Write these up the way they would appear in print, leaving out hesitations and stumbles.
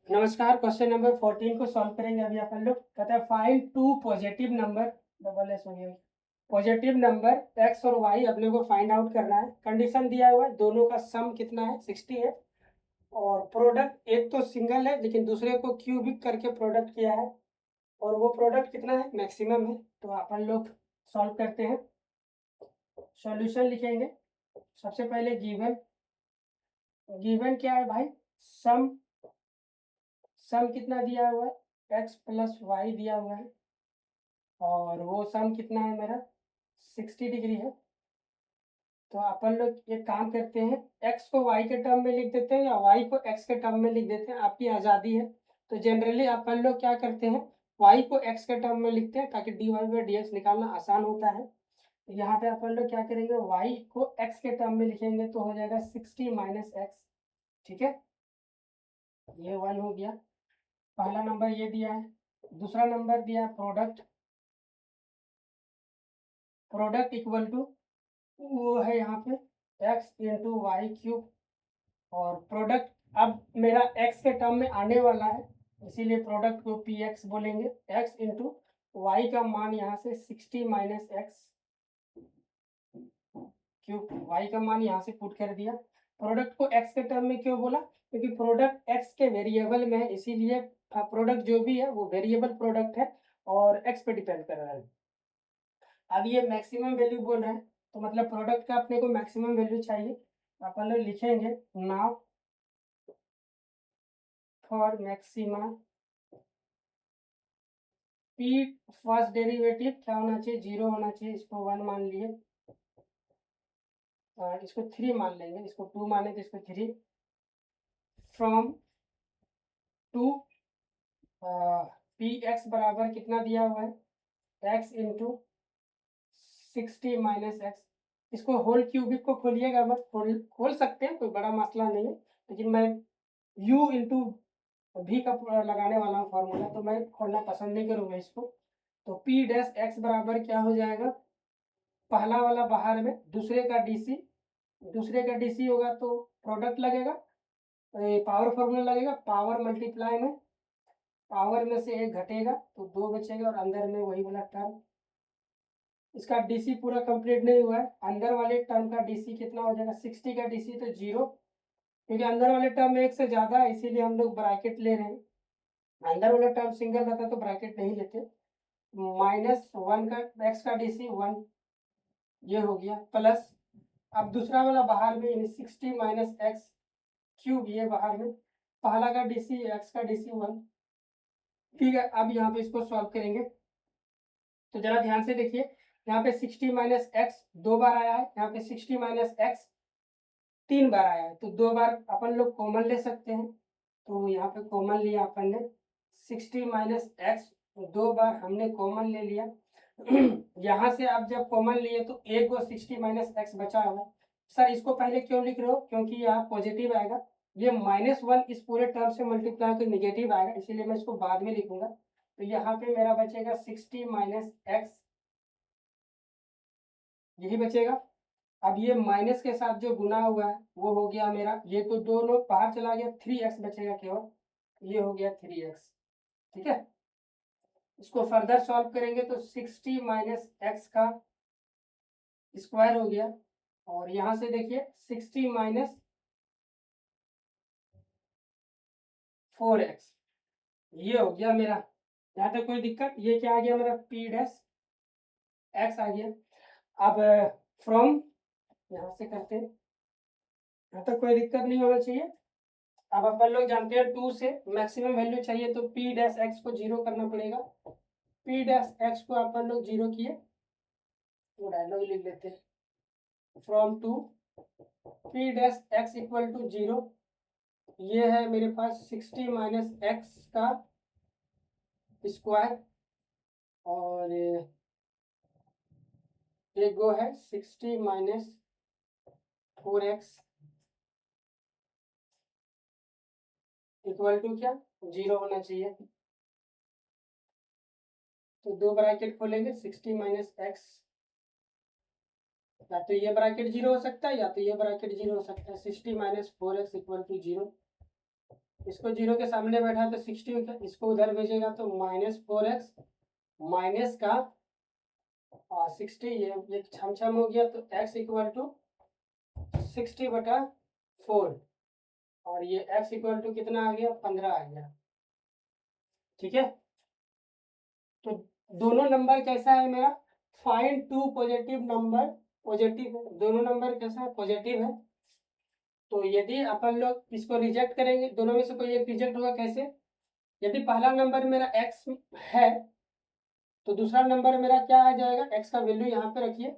नमस्कार। Question number 14 को solve करेंगे अभी अपन लोग। कहता है find two positive number double S हो गया पॉजिटिव नंबर एक्स और वाई अपने को फाइंड आउट करना है। कंडीशन दिया हुआ है, दोनों का सम कितना है 60 है और प्रोडक्ट एक तो सिंगल है लेकिन दूसरे को क्यूबिक करके प्रोडक्ट किया है और वो प्रोडक्ट कितना है मैक्सिमम है। तो अपन लोग सॉल्व करते हैं, सॉल्यूशन लिखेंगे। सबसे पहले गिवन गिवन क्या है भाई, सम सम कितना दिया हुआ है एक्स प्लस वाई दिया हुआ है और वो सम कितना है मेरा 60 डिग्री है। तो अपन लोग एक काम करते हैं, एक्स को वाई के टर्म में लिख देते हैं या वाई को एक्स के टर्म में लिख देते हैं, आपकी आज़ादी है। तो जनरली अपन लोग क्या करते हैं, वाई को एक्स के टर्म में लिखते हैं ताकि d y by d x निकालना आसान होता है। तो यहाँ पे अपन लोग क्या करेंगे, वाई को एक्स के टर्म में लिखेंगे तो हो जाएगा 60 माइनस एक्स। ठीक है, ये वन हो गया। पहला नंबर ये दिया है। दूसरा नंबर दिया है प्रोडक्ट, प्रोडक्ट इक्वल टू वो है यहाँ पे एक्स इंटू वाई क्यूब और प्रोडक्ट अब मेरा एक्स के टर्म में आने वाला है इसीलिए प्रोडक्ट को पी एक्स बोलेंगे। एक्स इंटू वाई का मान यहाँ से 60 माइनस एक्स क्यूब, वाई का मान यहाँ से पुट कर दिया। प्रोडक्ट को एक्स के टर्म में क्यों बोला, क्योंकि प्रोडक्ट एक्स के वेरिएबल में है इसीलिए प्रोडक्ट जो भी है वो वेरिएबल प्रोडक्ट है और एक्स पे डिपेंड कर रहा है। अब ये मैक्सिमम वैल्यू बोल रहे हैं तो मतलब प्रोडक्ट का अपने को मैक्सिमम वैल्यू चाहिए। अपन लोग लिखेंगे now for maximum P first derivative क्या होना चाहिए, 0 होना चाहिए। इसको 1 मान लिए, इसको 3 मान लेंगे, इसको 2 माने तो इसको 3। फ्रॉम टू पी एक्स बराबर कितना दिया हुआ है एक्स इंटू 60 माइनस एक्स। इसको होल क्यूबिक को खोलिएगा मत, खोल सकते हैं, कोई बड़ा मसला नहीं है, लेकिन मैं u इंटू भी का लगाने वाला हूँ फॉर्मूला तो मैं खोलना पसंद नहीं करूँगा इसको। तो पी डैश एक्स बराबर क्या हो जाएगा, पहला वाला बाहर में दूसरे का डीसी, दूसरे का डीसी होगा तो प्रोडक्ट लगेगा, पावर फॉर्मूला लगेगा, पावर मल्टीप्लाई में पावर में से एक घटेगा तो 2 बचेगा और अंदर में वही वाला टर्म। इसका डीसी पूरा कंप्लीट नहीं हुआ है, अंदर वाले टर्म का डीसी कितना हो जाएगा 60 का डीसी तो 0, क्योंकि अंदर वाले टर्म में एक से ज़्यादा है इसीलिए हम लोग ब्रैकेट ले रहे हैं। अंदर वाला टर्म सिंगल रहता तो ब्रैकेट नहीं लेते। -1 का एक्स का डीसी 1 ये हो गया प्लस, अब दूसरा वाला बाहर में 60 माइनस एक्स क्यूब ये बाहर में, पहला का डीसी एक्स का डीसी 1। ठीक है, अब यहाँ पे इसको सॉल्व करेंगे तो जरा ध्यान से देखिए, यहाँ पे 60 माइनस एक्स 2 बार आया है, यहाँ पे 60 माइनस एक्स 3 बार आया है तो 2 बार अपन लोग कॉमन ले सकते हैं। तो यहाँ पे कॉमन लिया अपन ने 60 माइनस एक्स 2 बार हमने कॉमन ले लिया। यहाँ से आप जब कॉमन लिए तो एक को 60 माइनस एक्स बचा हुआ। सर इसको पहले क्यों लिख रहे हो, क्योंकि यहाँ पॉजिटिव आएगा, ये -1 इस पूरे टर्म से मल्टीप्लाई होकर निगेटिव आएगा इसीलिए मैं इसको बाद में लिखूंगा। तो यहाँ पे मेरा बचेगा 60 माइनस एक्स, यही बचेगा। अब ये माइनस के साथ जो गुना हुआ है वो हो गया मेरा, ये तो दोनों बाहर चला गया, 3x बचेगा केवल, ये हो गया 3x। ठीक है, इसको फर्दर सॉल्व करेंगे तो 60 माइनस एक्स का स्क्वायर हो गया और यहाँ से देखिए 60 माइनस 4x ये हो गया मेरा। यहाँ तक कोई दिक्कत, ये क्या आ गया मेरा p डैश x आ गया। अब फ्रॉम यहाँ से करते हैं, यहाँ तक कोई दिक्कत नहीं होना चाहिए। अब अपन लोग जानते हैं 2 से मैक्सिमम वैल्यू चाहिए तो p डैश एक्स को 0 करना पड़ेगा। p डैश एक्स को अपन लोग 0 किए तो डायलॉग लिख लेते हैं from two p dash X equal to 0। ये है मेरे पास 60 माइनस एक्स का स्क्वायर और एक गो है 60 माइनस 4x इक्वल टू क्या 0 होना चाहिए। तो दो ब्रैकेट खोलेंगे 60 माइनस एक्स, या तो ये ब्रैकेट 0 हो सकता है या तो ये ब्रैकेट 0 हो सकता है। 60 माइनस 4x इक्वल टू 0, इसको 0 के सामने बैठा तो 60 हो गया, इसको उधर भेजेगा तो -4x माइनस का 60, ये छम छम हो गया तो x इक्वल टू 60/4 और ये x इक्वल टू कितना आ गया 15 आ गया। ठीक है, तो दोनों नंबर कैसा है मेरा, find two positive number, positive है दोनों नंबर, कैसा है पॉजिटिव है। तो यदि अपन लोग इसको रिजेक्ट करेंगे, दोनों में से कोई एक रिजेक्ट होगा, कैसे, यदि पहला नंबर मेरा x है तो दूसरा नंबर मेरा क्या आ जाएगा, x का वैल्यू यहाँ पे रखिए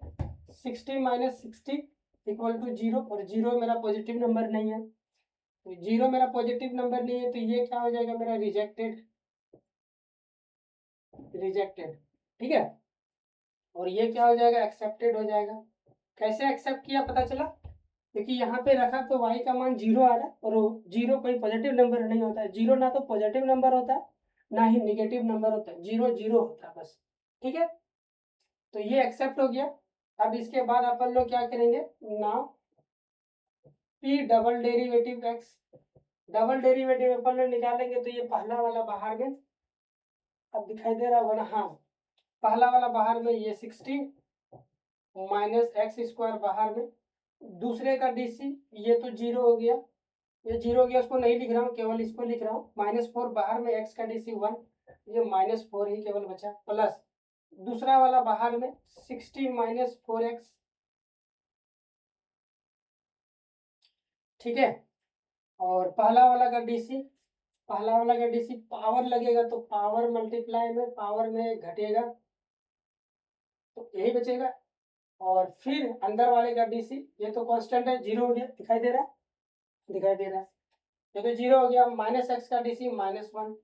60 - 60 इक्वल टू 0 और 0 मेरा पॉजिटिव नंबर नहीं है, तो 0 मेरा पॉजिटिव नंबर नहीं है तो ये क्या हो जाएगा मेरा रिजेक्टेड, रिजेक्टेड। ठीक है, और ये क्या हो जाएगा एक्सेप्टेड हो जाएगा। कैसे एक्सेप्ट किया पता चला, क्योंकि यहाँ पे रखा तो y का मान 0 आ रहा है और 0 कोई पॉजिटिव नंबर नहीं होता है, 0 ना तो पॉजिटिव नंबर होता है ना ही निगेटिव नंबर होता है, 0 0 होता है बस। ठीक है, तो ये एक्सेप्ट हो गया। अब इसके बाद अपन लोग क्या करेंगे, now p double derivative x, double derivative अपन लोग निकालेंगे तो ये पहला वाला बाहर में अब दिखाई दे रहा होगा ना, हाँ पहला वाला बाहर में ये 60 माइनस x² बाहर में, दूसरे का DC ये तो 0 हो गया, ये 0 हो गया, उसको नहीं लिख रहा हूँ, केवल इसको लिख रहा हूँ, -4 बाहर में, x का DC 1, ये -4 ही केवल बचा, प्लस दूसरा वाला बाहर में 60 - 4x। ठीक है, और पहला वाला का DC, पहला वाला का DC पावर लगेगा तो पावर मल्टीप्लाई में पावर में घटेगा तो यही बचेगा, और फिर अंदर वाले का DC ये तो कांस्टेंट है, 0 हो गया, दिखाई दे रहा है, दिखाई दे रहा है, ये तो 0 हो गया, -x का DC -1,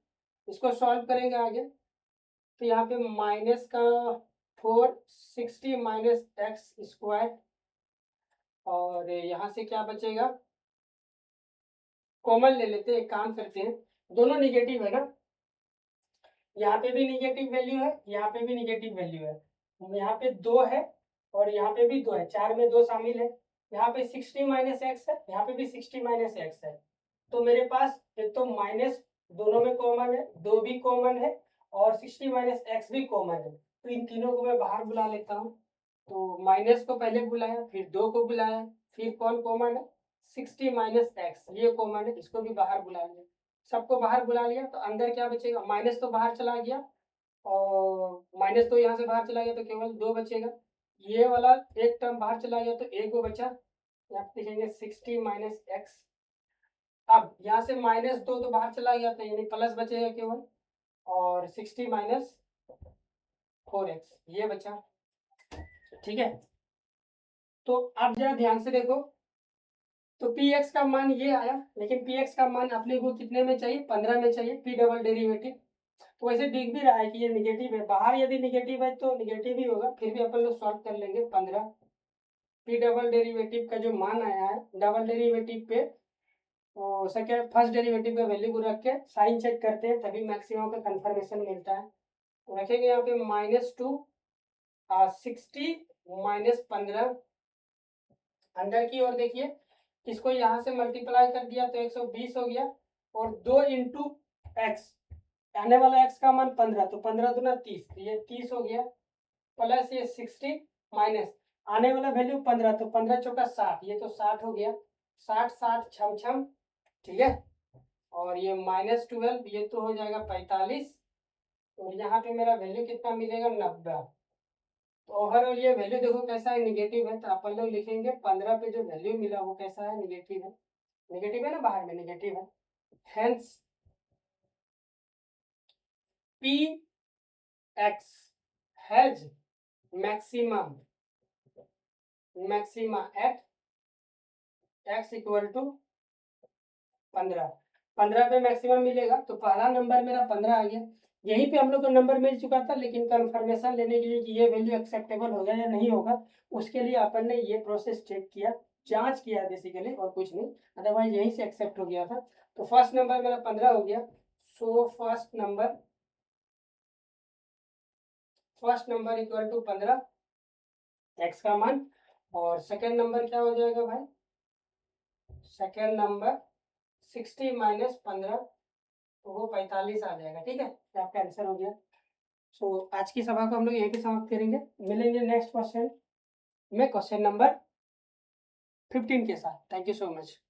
इसको सॉल्व करेंगे आगे तो यहाँ पे -4 60 - x², और यहाँ से क्या बचेगा, कॉमन ले लेते हैं, एक काम करते हैं, दोनों निगेटिव है ना, यहाँ पे भी निगेटिव वैल्यू है, यहाँ पे भी निगेटिव वैल्यू है, यहाँ पे 2 है और यहाँ पे भी 2 है, 4 में 2 शामिल है, यहाँ पे 60 - x है, यहाँ पे भी 60 - x है, तो मेरे पास एक तो माइनस दोनों में कॉमन है, 2 भी कॉमन है और 60 - x भी कॉमन है, तो इन तीनों को मैं बाहर बुला लेता हूँ, तो माइनस को पहले बुलाया, फिर 2 को बुलाया, फिर कौन कॉमन है 60 - x, ये कॉमन है, इसको भी बाहर बुला लिया, सबको बाहर बुला लिया तो अंदर क्या बचेगा, माइनस तो बाहर चला गया और माइनस तो यहाँ से बाहर चला गया तो केवल 2 बचेगा, ये वाला एक टर्म बाहर चला गया तो एक वो बचा, यहाँ पे लिखेंगे 60 - x। अब यहाँ से -2 तो बाहर चला गया था यानी प्लस बचेगा केवल, और 60 - 4x ये बचा। ठीक है, तो अब जरा ध्यान से देखो, तो px का मान ये आया, लेकिन px का मान अपने को कितने में चाहिए, 15 में चाहिए, p डबल डेरिवेटिव, तो वैसे दिख भी रहा है कि ये निगेटिव है, बाहर यदि निगेटिव है तो निगेटिव ही होगा, फिर भी अपन लोग सॉल्व कर लेंगे। 15 p डबल डेरिवेटिव का जो मान आया है, डबल डेरिवेटिव पे सेकेंड फर्स्ट डेरिवेटिव का वैल्यू को रख के साइन चेक करते हैं, तभी मैक्सिमम का कंफर्मेशन मिलता है, तो रखेंगे यहाँ पे -2 60 - 15, अंदर की ओर देखिए, इसको यहाँ से मल्टीप्लाई कर दिया तो 120 हो गया, और 2 × x, आने वाला x का मान 15, तो 15 दूना 30, तो ये 30 हो गया, प्लस ये 60 माइनस आने वाला वैल्यू 15, तो 15 चौका 60, ये तो 60 हो गया, 60 60 छम छम। ठीक है, और ये -12 ये तो हो जाएगा 45, और यहाँ पे मेरा वैल्यू कितना मिलेगा 90, तो ओवरऑल ये वैल्यू देखो कैसा है, निगेटिव है, तो अपन लोग लिखेंगे 15 पे जो वैल्यू मिला वो कैसा है, निगेटिव है, निगेटिव है ना, बाहर में निगेटिव है, hence px has maximum maxima at x equal to 15, 15 पे मैक्सिमम मिलेगा, तो पहला नंबर मेरा 15 आ गया, यहीं पे हम लोग को नंबर मिल चुका था, लेकिन कंफर्मेशन लेने के लिए कि ये वैल्यू एक्सेप्टेबल होगा या नहीं होगा, उसके लिए अपन ने ये प्रोसेस चेक किया, जांच किया बेसिकली, और कुछ नहीं, अदरवाइज यहीं से एक्सेप्ट हो गया था। तो फर्स्ट नंबर मेरा 15 हो गया, so first number equal to 15 x का मान, और सेकेंड नंबर क्या हो जाएगा भाई, सेकेंड नंबर 60 माइनस 15 तो वो 45 आ जाएगा। ठीक है, तो आपका आंसर हो गया। सो आज की सभा को हम लोग यहीं पे समाप्त करेंगे। मिलेंगे नेक्स्ट क्वेश्चन में, क्वेश्चन नंबर 15 के साथ। Thank you so much.